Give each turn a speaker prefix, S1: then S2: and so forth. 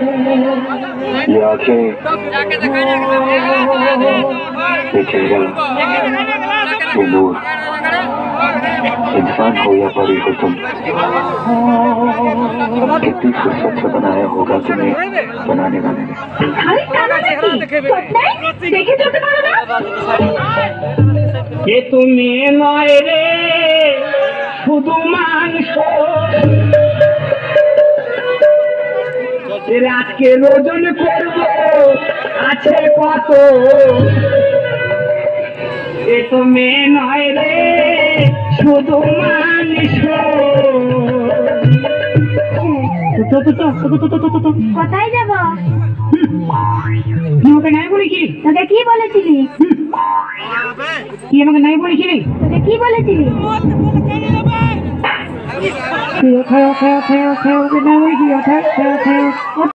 S1: ये आंखें ये चेहरा ये नूर इंसान हो या परी हो तुम कितनी फुर्सत से बनाया होगा तुम्हें बनाने वाले ने।
S2: ये तुम्हें नয় রে শুধু মাংস আজকে রোজন করব আছে কত এ তো মেয়ে নয় রে শুধু মানুষ
S3: কোথায় যাব?
S2: আমাকে নাই বলি কি?
S3: তোকে কি বলেছিলি?
S2: কি আমাকে নাই বলেছিলি?
S3: তোকে কি বলেছিলি?
S2: ওকে না বলি কি?